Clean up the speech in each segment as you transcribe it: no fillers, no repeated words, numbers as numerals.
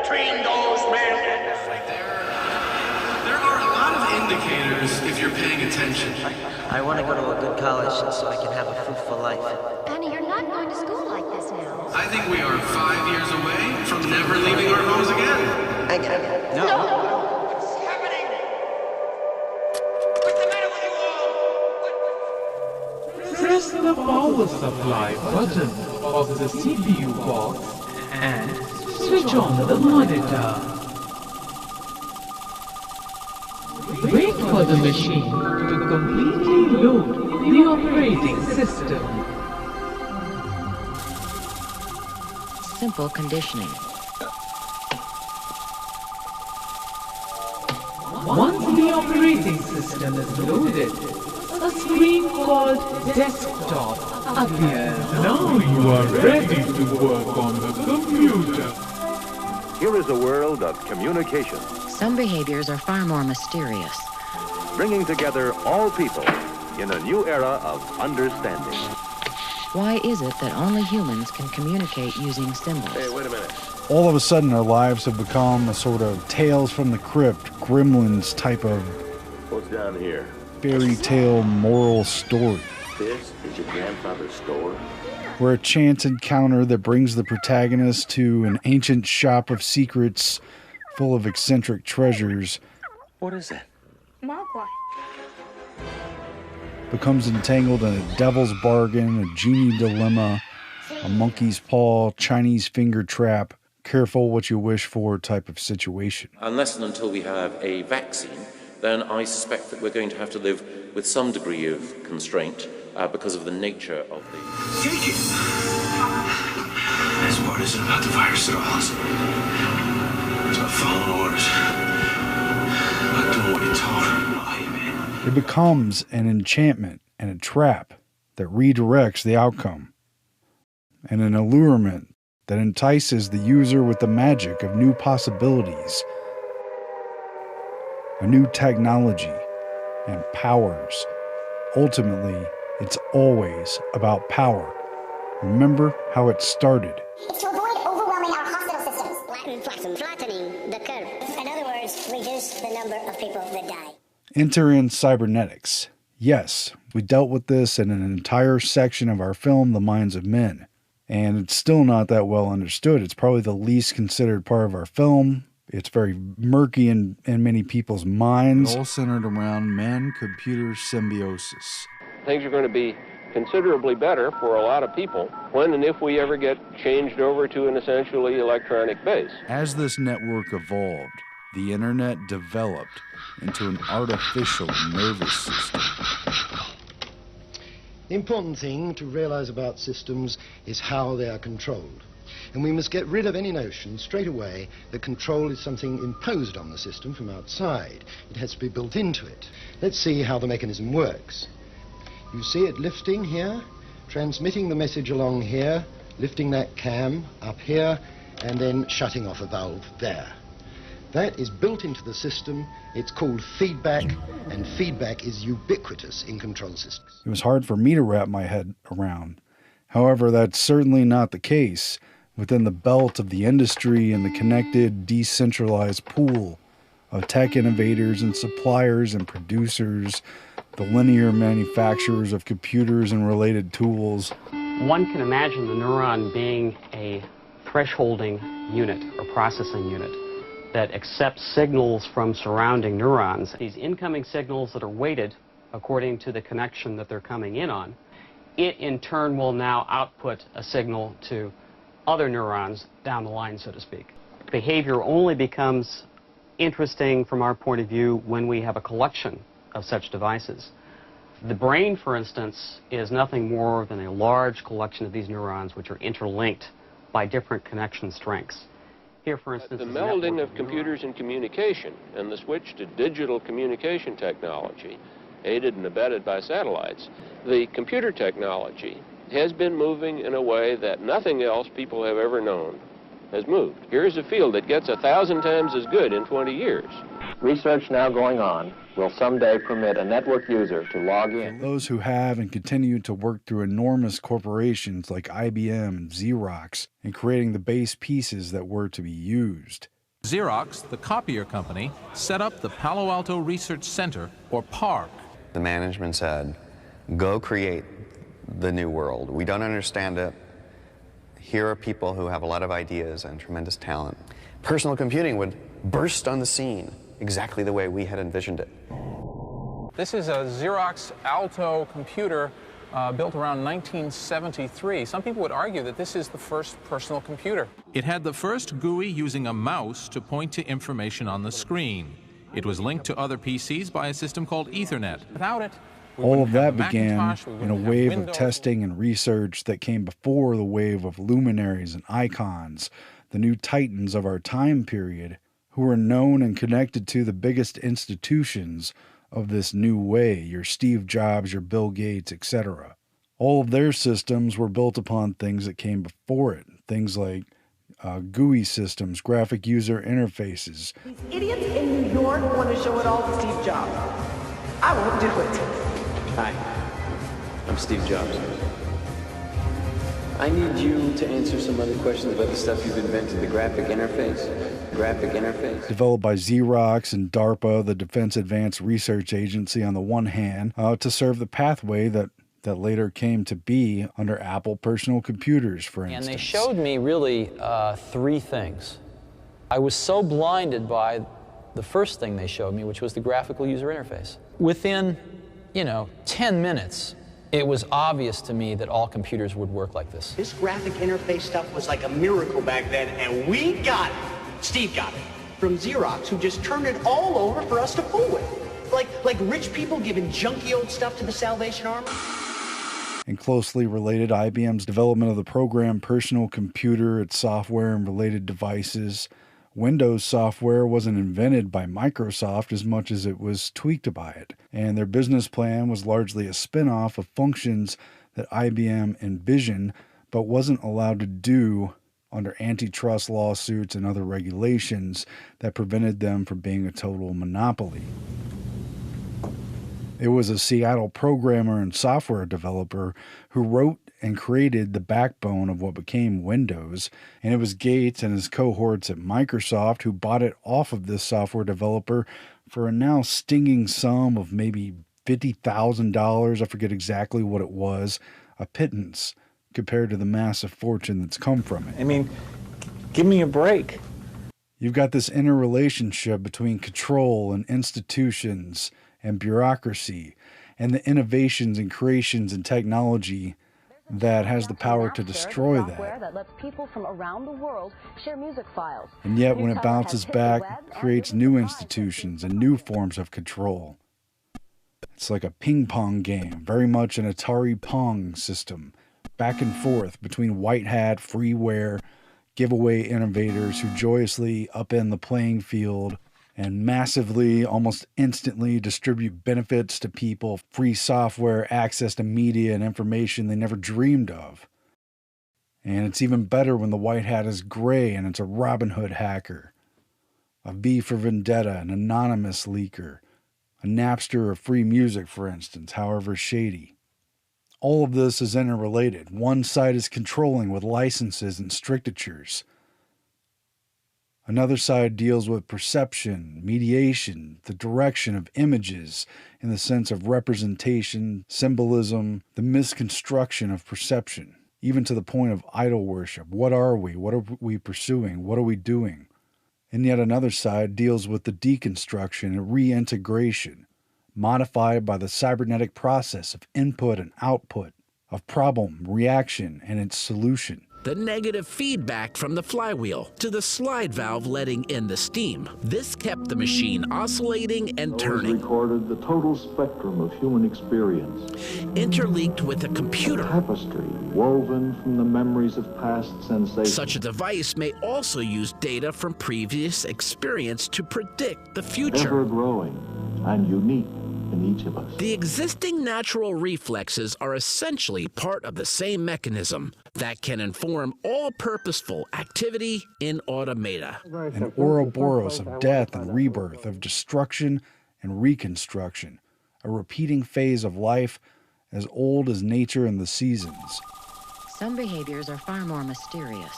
between those men. There are a lot of indicators if you're paying attention. I want to go to a good college so I can have a fruitful life. Annie, you're not going to school like this now. I think we are 5 years away from never leaving our homes again. No. What's happening? What's the matter with you all? Press the power supply button of the CPU box and switch on the monitor. Wait for the machine to completely load the operating system. Simple conditioning. Once the operating system is loaded, a screen called desktop appears. Now you are ready to work on the computer. Here is a world of communication, Some behaviors are far more mysterious. bringing together all people in a new era of understanding. Why is it that only humans can communicate using symbols? Hey, wait a minute. All of a sudden, our lives have become a sort of Tales from the Crypt, Gremlins type of What's down here? fairy tale moral story, This is your grandfather's store? where a chance encounter that brings the protagonist to an ancient shop of secrets full of eccentric treasures What is that? becomes entangled in a devil's bargain, a genie dilemma, a monkey's paw, Chinese finger trap, careful what you wish for type of situation. Unless and until we have a vaccine, then I suspect that we're going to have to live with some degree of constraint because of the nature of the... Take it! This part isn't about the virus at all. It's about following orders. Not doing what you're told. Oh, hey, man. It becomes an enchantment and a trap that redirects the outcome, and an allurement that entices the user with the magic of new possibilities, a new technology, and powers. Ultimately, it's always about power. Remember how it started. It's to avoid overwhelming our hospital systems. Flattening the curve. In other words, reduce the number of people that die. Enter in cybernetics. Yes, we dealt with this in an entire section of our film, The Minds of Men. And it's still not that well understood. It's probably the least considered part of our film. It's very murky in many people's minds. All centered around man-computer symbiosis. Things are going to be considerably better for a lot of people when and if we ever get changed over to an essentially electronic base. As this network evolved, the internet developed into an artificial nervous system. The important thing to realize about systems is how they are controlled. And we must get rid of any notion straight away that control is something imposed on the system from outside. It has to be built into it. Let's see how the mechanism works. You see it lifting here, transmitting the message along here, lifting that cam up here, and then shutting off a valve there. That is built into the system. It's called feedback, and feedback is ubiquitous in control systems. It was hard for me to wrap my head around. However, that's certainly not the case within the belt of the industry and the connected, decentralized pool of tech innovators and suppliers and producers, the linear manufacturers of computers and related tools. One can imagine the neuron being a thresholding unit or processing unit that accepts signals from surrounding neurons. These incoming signals that are weighted according to the connection that they're coming in on, it in turn will now output a signal to other neurons down the line, so to speak. Behavior only becomes interesting from our point of view when we have a collection of such devices. The brain, for instance, is nothing more than a large collection of these neurons which are interlinked by different connection strengths. Here, for instance, the melding of computers and communication and the switch to digital communication technology, aided and abetted by satellites, the computer technology has been moving in a way that nothing else people have ever known has moved. Here's a field that gets 1,000 times as good in 20 years. Research now going on will someday permit a network user to log in. Those who have and continue to work through enormous corporations like IBM and Xerox in creating the base pieces that were to be used. Xerox, the copier company, set up the Palo Alto Research Center, or PARC. The management said, go create the new world. We don't understand it. Here are people who have a lot of ideas and tremendous talent. Personal computing would burst on the scene exactly the way we had envisioned it. This is a Xerox Alto computer built around 1973. Some people would argue that this is the first personal computer. It had the first GUI using a mouse to point to information on the screen. It was linked to other PCs by a system called Ethernet. Without it, all of that began in a wave of testing and research that came before the wave of luminaries and icons, the new titans of our time period, who were known and connected to the biggest institutions of this new way, your Steve Jobs, your Bill Gates, etc. All of their systems were built upon things that came before it, things like GUI systems, graphic user interfaces. These idiots in New York want to show it all to Steve Jobs. I won't do it. Hi, I'm Steve Jobs. I need you to answer some other questions about the stuff you've invented, the graphic interface. Developed by Xerox and DARPA, the Defense Advanced Research Agency, on the one hand, to serve the pathway that later came to be under Apple personal computers, for instance. And they showed me really three things. I was so blinded by the first thing they showed me, which was the graphical user interface. Within, 10 minutes, it was obvious to me that all computers would work like this. This graphic interface stuff was like a miracle back then, and we got it. Steve got it from Xerox, who just turned it all over for us to fool with. Like rich people giving junky old stuff to the Salvation Army. And closely related, IBM's development of the program personal computer, its software and related devices. Windows software wasn't invented by Microsoft as much as it was tweaked by it, and their business plan was largely a spin-off of functions that IBM envisioned but wasn't allowed to do under antitrust lawsuits and other regulations that prevented them from being a total monopoly. It was a Seattle programmer and software developer who wrote and created the backbone of what became Windows, and it was Gates and his cohorts at Microsoft who bought it off of this software developer for a now stinging sum of maybe $50,000, I forget exactly what it was, a pittance compared to the massive fortune that's come from it. I mean, give me a break. You've got this interrelationship between control and institutions and bureaucracy and the innovations and creations and technology that has the power to destroy that. Lets people from around the world share music files. And yet when it bounces back, it creates new institutions and new forms of control. It's like a ping pong game, very much an Atari Pong system, back and forth between white hat, freeware, giveaway innovators who joyously upend the playing field and massively, almost instantly distribute benefits to people, free software, access to media and information they never dreamed of. And it's even better when the white hat is gray and it's a Robin Hood hacker, a V for Vendetta, an anonymous leaker, a Napster of free music, for instance, however shady. All of this is interrelated. One side is controlling with licenses and strictures. Another side deals with perception, mediation, the direction of images in the sense of representation, symbolism, the misconstruction of perception, even to the point of idol worship. What are we? What are we pursuing? What are we doing? And yet another side deals with the deconstruction and reintegration, modified by the cybernetic process of input and output, of problem, reaction, and its solution. The negative feedback from the flywheel to the slide valve letting in the steam. This kept the machine oscillating and turning. Recorded the total spectrum of human experience. Interleaked with a computer. A tapestry woven from the memories of past sensations. Such a device may also use data from previous experience to predict the future. Ever growing and unique in each of us. The existing natural reflexes are essentially part of the same mechanism that can inform all purposeful activity in automata. An Ouroboros of death and rebirth, of destruction and reconstruction, a repeating phase of life as old as nature and the seasons. Some behaviors are far more mysterious.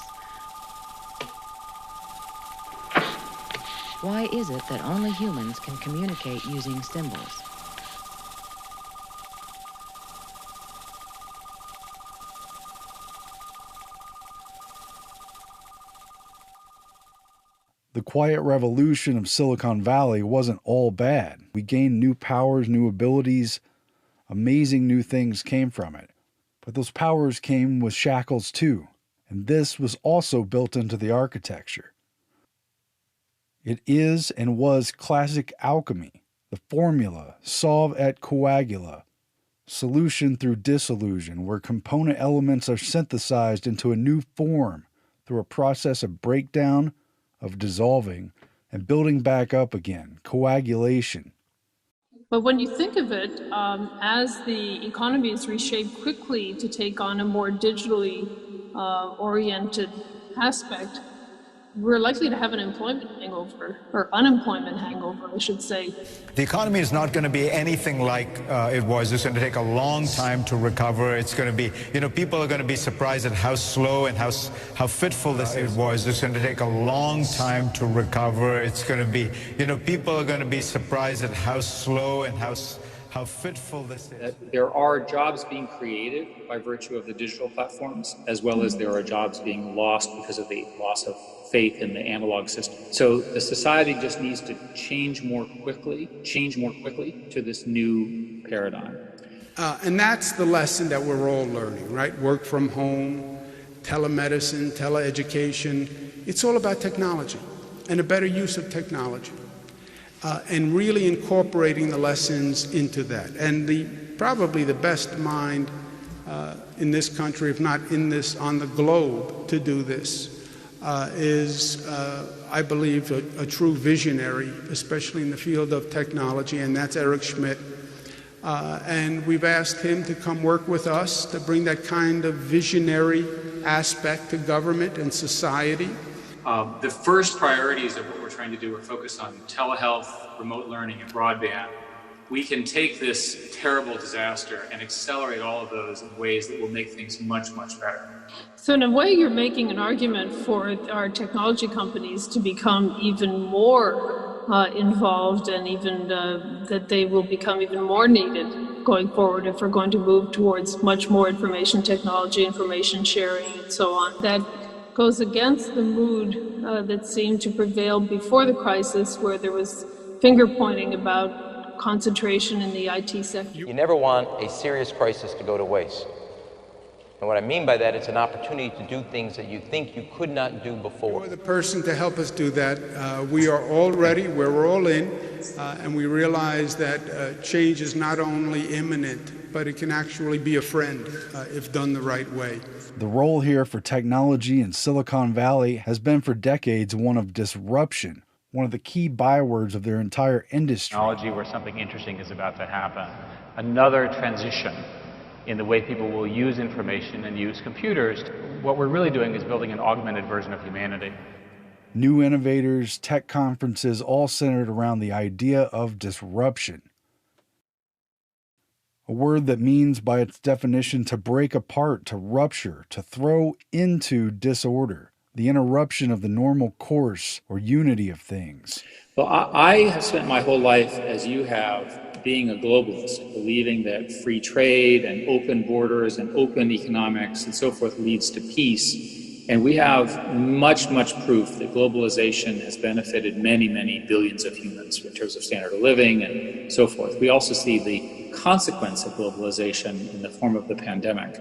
Why is it that only humans can communicate using symbols? The quiet revolution of Silicon Valley wasn't all bad. We gained new powers, new abilities, amazing new things came from it. But those powers came with shackles too, and this was also built into the architecture. It is and was classic alchemy, the formula, solve et coagula, solution through dissolution, where component elements are synthesized into a new form through a process of breakdown, of dissolving, and building back up again, coagulation. But when you think of it, as the economy is reshaped quickly to take on a more digitally oriented aspect, we're likely to have an employment hangover, or unemployment hangover, I should say. The economy is not going to be anything like it was. It's going to take a long time to recover. It's going to be, people are going to be surprised at how slow and how fitful it was. It's going to take a long time to recover. It's going to be, people are going to be surprised at how slow and how fitful this is. There are jobs being created by virtue of the digital platforms, as well as there are jobs being lost because of the loss of faith in the analog system. So the society just needs to change more quickly to this new paradigm. And that's the lesson that we're all learning, right? Work from home, telemedicine, teleeducation. It's all about technology and a better use of technology. And really incorporating the lessons into that. And probably the best mind in this country, if not on the globe, to do this is, I believe, a true visionary, especially in the field of technology, and that's Eric Schmidt. And we've asked him to come work with us to bring that kind of visionary aspect to government and society. The first priorities of what we're trying to do are focus on telehealth, remote learning, and broadband. We can take this terrible disaster and accelerate all of those in ways that will make things much, much better. So in a way, you're making an argument for our technology companies to become even more involved, and even that they will become even more needed going forward if we're going to move towards much more information technology, information sharing, and so on. That goes against the mood that seemed to prevail before the crisis, where there was finger pointing about concentration in the IT sector. You never want a serious crisis to go to waste. And what I mean by that, it's an opportunity to do things that you think you could not do before. You're the person to help us do that. We are all ready, we're all in, and we realize that change is not only imminent, but it can actually be a friend if done the right way. The role here for technology in Silicon Valley has been for decades one of disruption, one of the key bywords of their entire industry. Technology where something interesting is about to happen. Another transition in the way people will use information and use computers. What we're really doing is building an augmented version of humanity. New innovators, tech conferences, all centered around the idea of disruption. A word that means by its definition to break apart, to rupture, to throw into disorder, the interruption of the normal course or unity of things. Well, I have spent my whole life, as you have, being a globalist, believing that free trade and open borders and open economics and so forth leads to peace. And we have much, much proof that globalization has benefited many, many billions of humans in terms of standard of living and so forth. We also see the consequence of globalization in the form of the pandemic.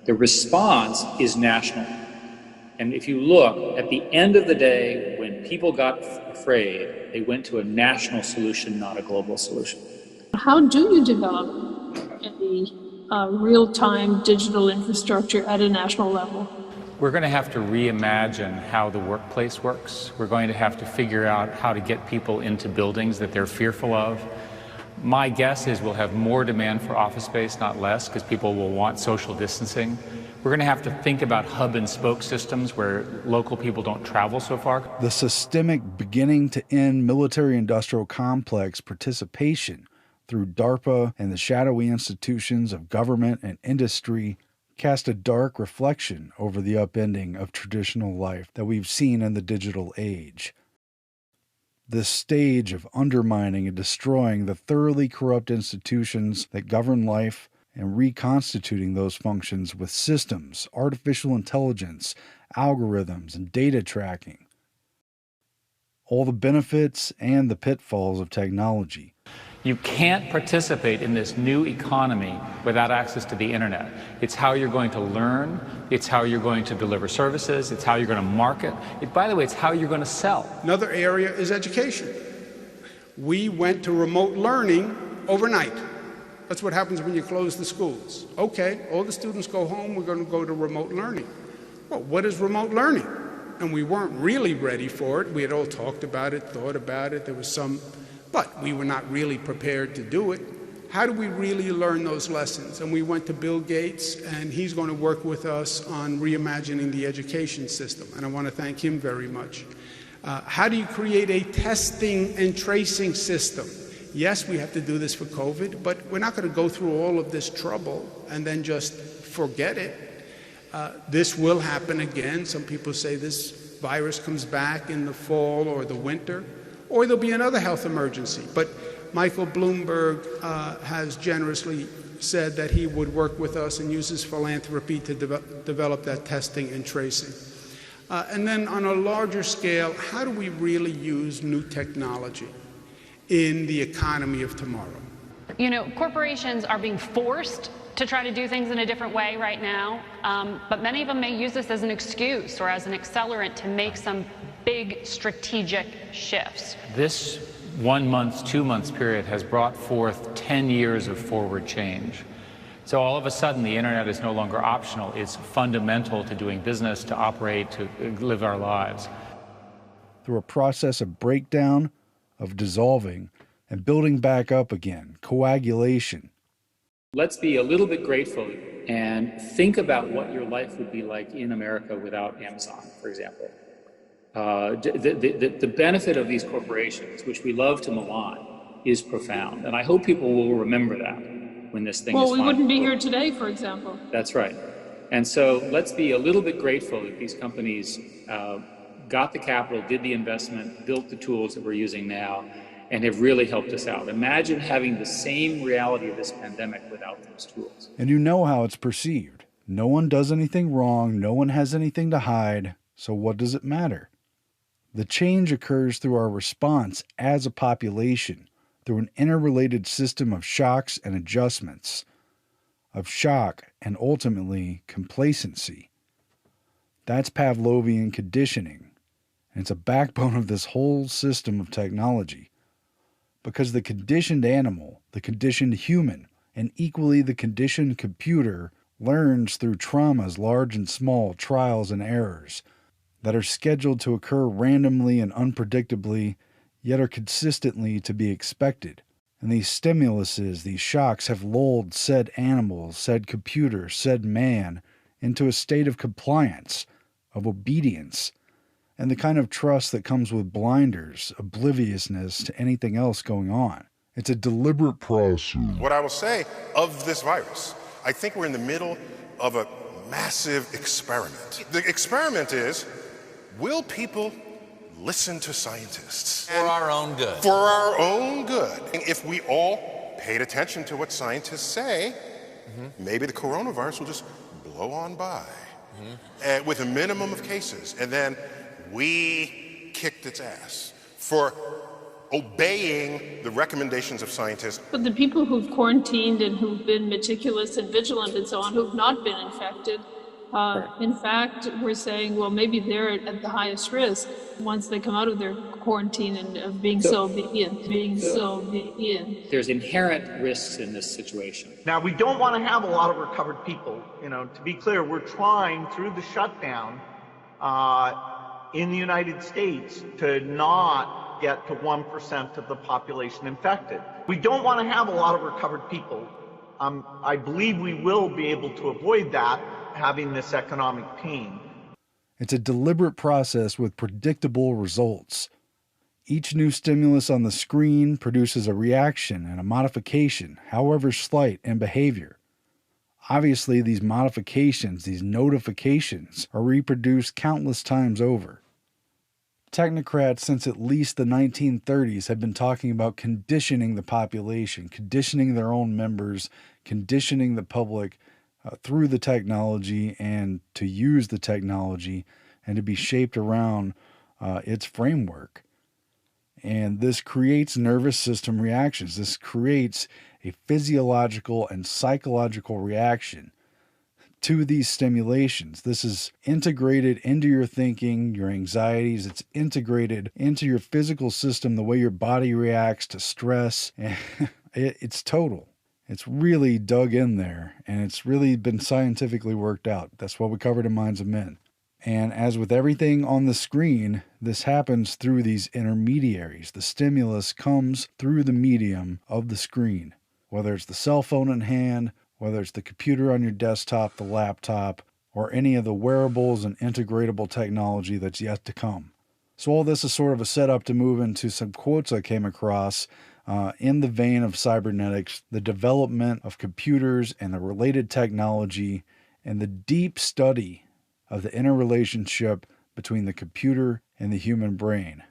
The response is national. And if you look, at the end of the day, when people got afraid, they went to a national solution, not a global solution. How do you develop a real-time digital infrastructure at a national level? We're going to have to reimagine how the workplace works. We're going to have to figure out how to get people into buildings that they're fearful of. My guess is we'll have more demand for office space, not less, because people will want social distancing. We're going to have to think about hub and spoke systems where local people don't travel so far. The systemic beginning to end military-industrial complex participation through DARPA and the shadowy institutions of government and industry cast a dark reflection over the upending of traditional life that we've seen in the digital age. This stage of undermining and destroying the thoroughly corrupt institutions that govern life and reconstituting those functions with systems, artificial intelligence, algorithms, and data tracking. All the benefits and the pitfalls of technology. You can't participate in this new economy without access to the internet. It's how you're going to learn, it's how you're going to deliver services, it's how you're going to market. By the way, it's how you're going to sell. Another area is education. We went to remote learning overnight. That's what happens when you close the schools. Okay, all the students go home, we're going to go to remote learning. Well, what is remote learning? And we weren't really ready for it. We had all talked about it, thought about it. There was some, but we were not really prepared to do it. How do we really learn those lessons? And we went to Bill Gates, and he's going to work with us on reimagining the education system. And I want to thank him very much. How do you create a testing and tracing system? Yes, we have to do this for COVID, but we're not going to go through all of this trouble and then just forget it. This will happen again. Some people say this virus comes back in the fall or the winter, or there'll be another health emergency. But Michael Bloomberg has generously said that he would work with us and use his philanthropy to develop that testing and tracing. And then on a larger scale, how do we really use new technology in the economy of tomorrow? You know, corporations are being forced to try to do things in a different way right now, but many of them may use this as an excuse or as an accelerant to make some big strategic shifts. This 1 month, 2 months period has brought forth 10 years of forward change. So all of a sudden, the internet is no longer optional. It's fundamental to doing business, to operate, to live our lives. Through a process of breakdown, of dissolving, and building back up again, coagulation. Let's be a little bit grateful and think about what your life would be like in America without Amazon, for example. The benefit of these corporations, which we love to malign, is profound. And I hope people will remember that when this thing is Well, we finally wouldn't be over. here today, for example. That's right. And so let's be a little bit grateful that these companies got the capital, did the investment, built the tools that we're using now, and have really helped us out. Imagine having the same reality of this pandemic without those tools. And you know how it's perceived. No one does anything wrong, no one has anything to hide, so what does it matter? The change occurs through our response as a population, through an interrelated system of shocks and adjustments, of shock and ultimately complacency. That's Pavlovian conditioning, and it's a backbone of this whole system of technology. Because the conditioned animal, the conditioned human, and equally the conditioned computer learns through traumas large and small, trials and errors, that are scheduled to occur randomly and unpredictably, yet are consistently to be expected. And these stimuluses, these shocks, have lulled said animal, said computer, said man into a state of compliance, of obedience, and the kind of trust that comes with blinders, obliviousness to anything else going on. It's a deliberate process. What I will say of this virus, I think we're in the middle of a massive experiment. The experiment is, will people listen to scientists? For our own good. For our own good. And if we all paid attention to what scientists say, maybe the coronavirus will just blow on by with a minimum of cases. And then we kicked its ass for obeying the recommendations of scientists. But the people who've quarantined and who've been meticulous and vigilant and so on, who've not been infected, in fact, we're saying, well, maybe they're at the highest risk once they come out of their quarantine and of being so obedient. There's inherent risks in this situation. Now, we don't want to have a lot of recovered people. You know, to be clear, we're trying through the shutdown in the United States to not get to 1% of the population infected. We don't want to have a lot of recovered people. I believe we will be able to avoid that, having this economic pain. It's a deliberate process with predictable results. Each new stimulus on the screen produces a reaction and a modification, however slight, in behavior. Obviously, these modifications, these notifications, are reproduced countless times over. Technocrats since at least the 1930s have been talking about conditioning the population, conditioning their own members, conditioning the public through the technology and to use the technology and to be shaped around its framework. And this creates nervous system reactions. This creates a physiological and psychological reaction to these stimulations. This is integrated into your thinking, your anxieties. It's integrated into your physical system, the way your body reacts to stress. It's total. It's really dug in there, and it's really been scientifically worked out. That's what we covered in Minds of Men. And as with everything on the screen, this happens through these intermediaries. The stimulus comes through the medium of the screen, whether it's the cell phone in hand, whether it's the computer on your desktop, the laptop, or any of the wearables and integratable technology that's yet to come. So all this is sort of a setup to move into some quotes I came across in the vein of cybernetics, the development of computers and the related technology, and the deep study of the interrelationship between the computer and the human brain.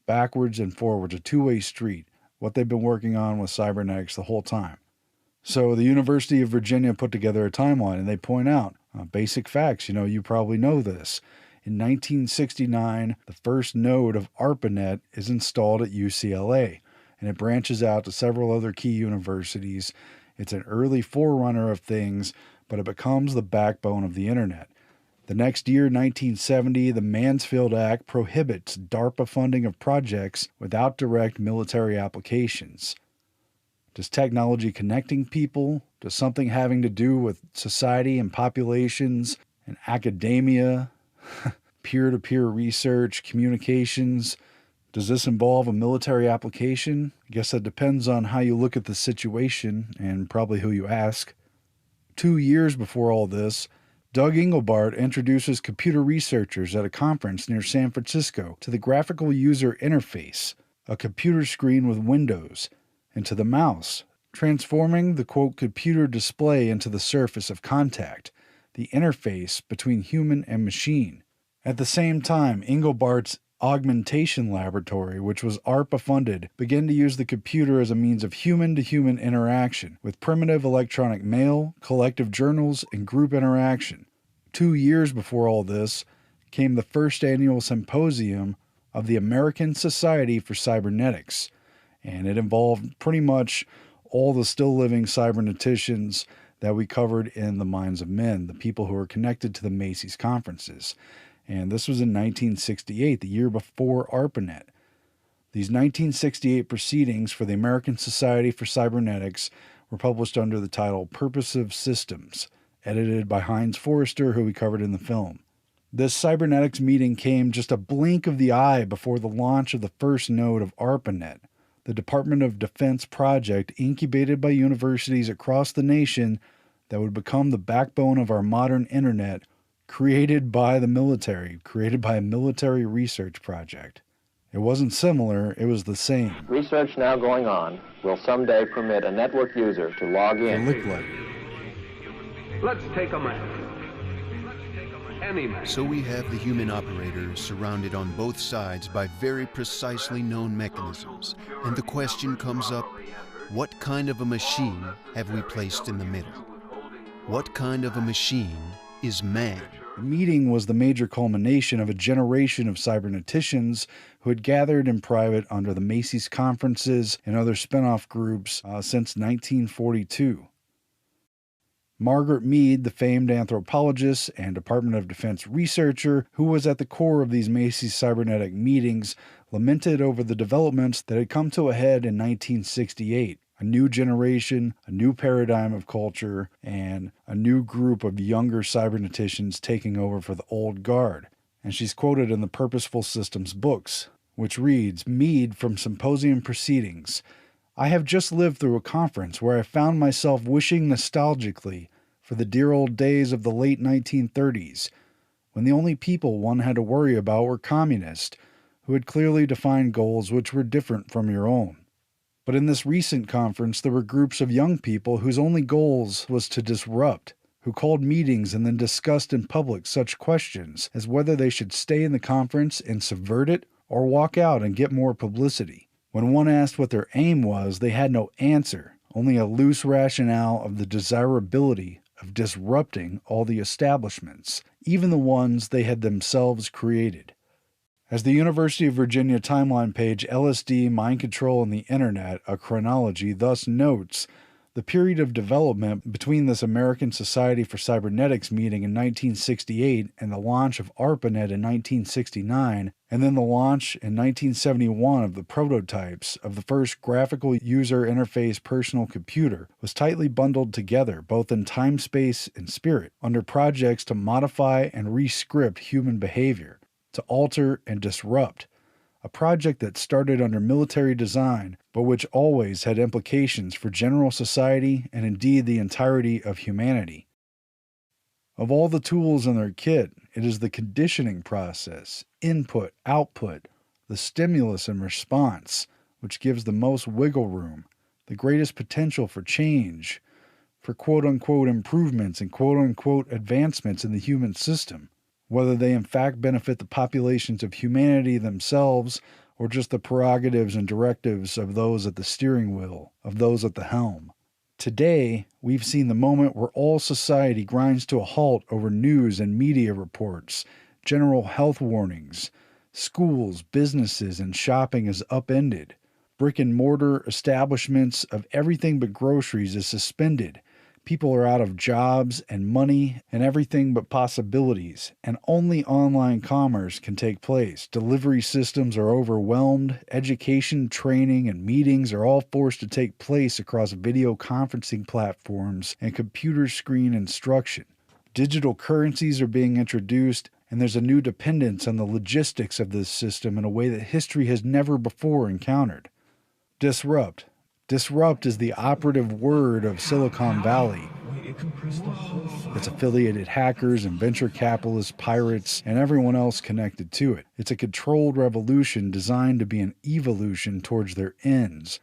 Backwards and forwards, a two-way street, what they've been working on with cybernetics the whole time. So the University of Virginia put together a timeline, and they point out basic facts. You probably know this. In 1969, the first node of ARPANET is installed at UCLA, and it branches out to several other key universities. It's an early forerunner of things, but it becomes the backbone of the internet. The next year, 1970, the Mansfield Act prohibits DARPA funding of projects without direct military applications. Does technology connecting people? Does something having to do with society and populations and academia, peer-to-peer research, communications? Does this involve a military application? I guess that depends on how you look at the situation and probably who you ask. 2 years before all this, Doug Engelbart introduces computer researchers at a conference near San Francisco to the graphical user interface, a computer screen with windows, and to the mouse, transforming the quote computer display into the surface of contact, the interface between human and machine. At the same time, Engelbart's Augmentation Laboratory, which was ARPA funded, began to use the computer as a means of human-to-human interaction, with primitive electronic mail, collective journals, and group interaction. 2 years before all this came the first annual symposium of the American Society for Cybernetics, and it involved pretty much all the still-living cyberneticians that we covered in the Minds of Men, the people who are connected to the Macy's conferences. And this was in 1968, the year before ARPANET. These 1968 proceedings for the American Society for Cybernetics were published under the title Purposive Systems, edited by Heinz Forrester, who we covered in the film. This cybernetics meeting came just a blink of the eye before the launch of the first node of ARPANET, the Department of Defense project incubated by universities across the nation that would become the backbone of our modern internet, created by the military, created by a military research project. It wasn't similar, it was the same. Research now going on will someday permit a network user to log in. It looked like. Let's take a map. Any map. So we have the human operators surrounded on both sides by very precisely known mechanisms. And the question comes up, what kind of a machine have we placed in the middle? What kind of a machine is man? The meeting was the major culmination of a generation of cyberneticians who had gathered in private under the Macy's conferences and other spin-off groups since 1942. Margaret Mead, the famed anthropologist and Department of Defense researcher who was at the core of these Macy's cybernetic meetings, lamented over the developments that had come to a head in 1968. A new generation, a new paradigm of culture, and a new group of younger cyberneticians taking over for the old guard. And she's quoted in the Purposeful Systems books, which reads, Mead from Symposium Proceedings. I have just lived through a conference where I found myself wishing nostalgically for the dear old days of the late 1930s, when the only people one had to worry about were communists, who had clearly defined goals which were different from your own. But in this recent conference, there were groups of young people whose only goals was to disrupt, who called meetings and then discussed in public such questions as whether they should stay in the conference and subvert it or walk out and get more publicity. When one asked what their aim was, they had no answer, only a loose rationale of the desirability of disrupting all the establishments, even the ones they had themselves created. As the University of Virginia timeline page LSD, Mind Control, and the Internet, a chronology, thus notes, the period of development between this American Society for Cybernetics meeting in 1968 and the launch of ARPANET in 1969, and then the launch in 1971 of the prototypes of the first graphical user interface personal computer, was tightly bundled together, both in time, space, and spirit, under projects to modify and re-script human behavior, to alter and disrupt. A project that started under military design, but which always had implications for general society and indeed the entirety of humanity. Of all the tools in their kit, it is the conditioning process, input, output, the stimulus and response, which gives the most wiggle room, the greatest potential for change, for quote-unquote improvements and quote-unquote advancements in the human system, whether they in fact benefit the populations of humanity themselves or just the prerogatives and directives of those at the steering wheel, of those at the helm. Today, we've seen the moment where all society grinds to a halt over news and media reports, general health warnings, schools, businesses, and shopping is upended. Brick-and-mortar establishments of everything but groceries is suspended. People are out of jobs and money and everything but possibilities, and only online commerce can take place. Delivery systems are overwhelmed. Education, training, and meetings are all forced to take place across video conferencing platforms and computer screen instruction. Digital currencies are being introduced, and there's a new dependence on the logistics of this system in a way that history has never before encountered. Disrupt. Disrupt is the operative word of Silicon Valley. Its affiliated hackers and venture capitalists, pirates, and everyone else connected to it. It's a controlled revolution designed to be an evolution towards their ends.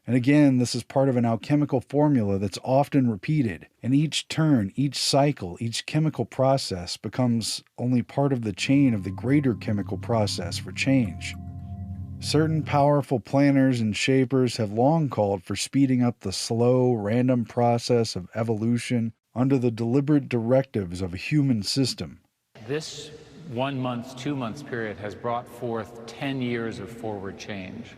And again, this is part of an alchemical formula that's often repeated. And each turn, each cycle, each chemical process becomes only part of the chain of the greater chemical process for change. Certain powerful planners and shapers have long called for speeding up the slow, random process of evolution under the deliberate directives of a human system. This 1 month, 2 months period has brought forth 10 years of forward change.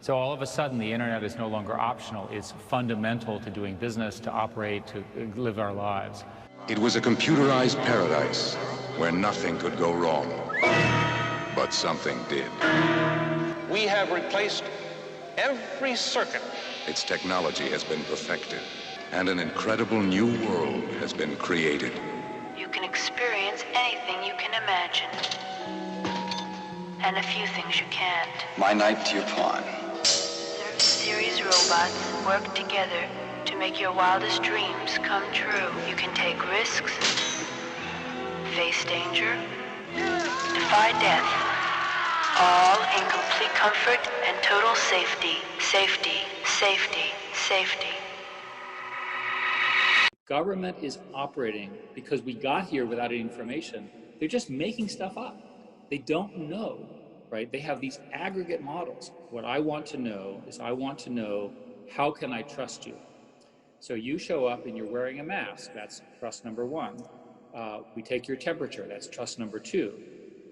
So all of a sudden, the internet is no longer optional. It's fundamental to doing business, to operate, to live our lives. It was a computerized paradise where nothing could go wrong. But something did. We have replaced every circuit. Its technology has been perfected, and an incredible new world has been created. You can experience anything you can imagine, and a few things you can't. My knight to your pawn. Certain series robots work together to make your wildest dreams come true. You can take risks, face danger, defy death. All in complete comfort and total safety. Safety, safety, safety. Government is operating because we got here without any information. They're just making stuff up. They don't know, right? They have these aggregate models. What I want to know is I want to know, how can I trust you? So you show up and you're wearing a mask. That's trust number one. We take your temperature. That's trust number two.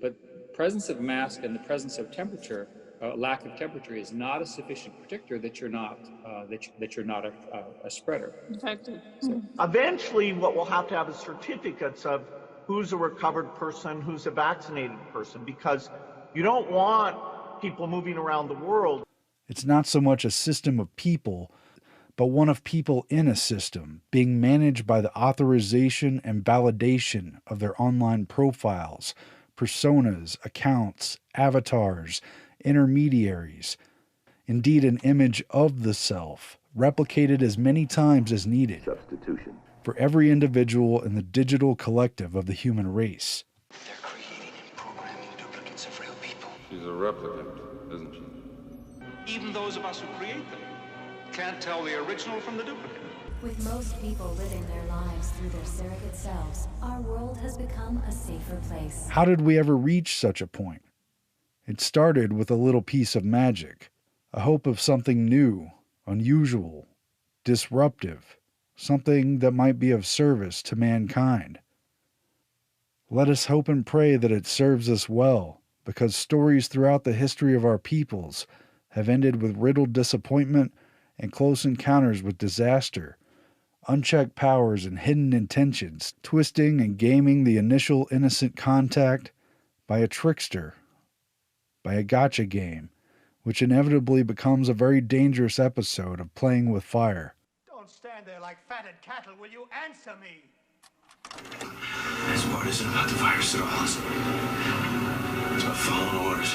But presence of mask and the presence of temperature, lack of temperature, is not a sufficient predictor that you're not a spreader. Infected. Eventually, what we'll have to have is certificates of who's a recovered person, who's a vaccinated person, because you don't want people moving around the world. It's not so much a system of people, but one of people in a system, being managed by the authorization and validation of their online profiles, personas, accounts, avatars, intermediaries. Indeed, an image of the self, replicated as many times as needed. Substitution. For every individual in the digital collective of the human race. They're creating and programming duplicates of real people. She's a replicant, isn't she? Even those of us who create them can't tell the original from the duplicate. With most people living their lives through their surrogate selves, our world has become a safer place. How did we ever reach such a point? It started with a little piece of magic, a hope of something new, unusual, disruptive, something that might be of service to mankind. Let us hope and pray that it serves us well, because stories throughout the history of our peoples have ended with riddled disappointment and close encounters with disaster, unchecked powers and hidden intentions, twisting and gaming the initial innocent contact by a trickster, by a gotcha game, which inevitably becomes a very dangerous episode of playing with fire. Don't stand there like fatted cattle. Will you answer me? This part isn't about the virus at all. It's about following orders.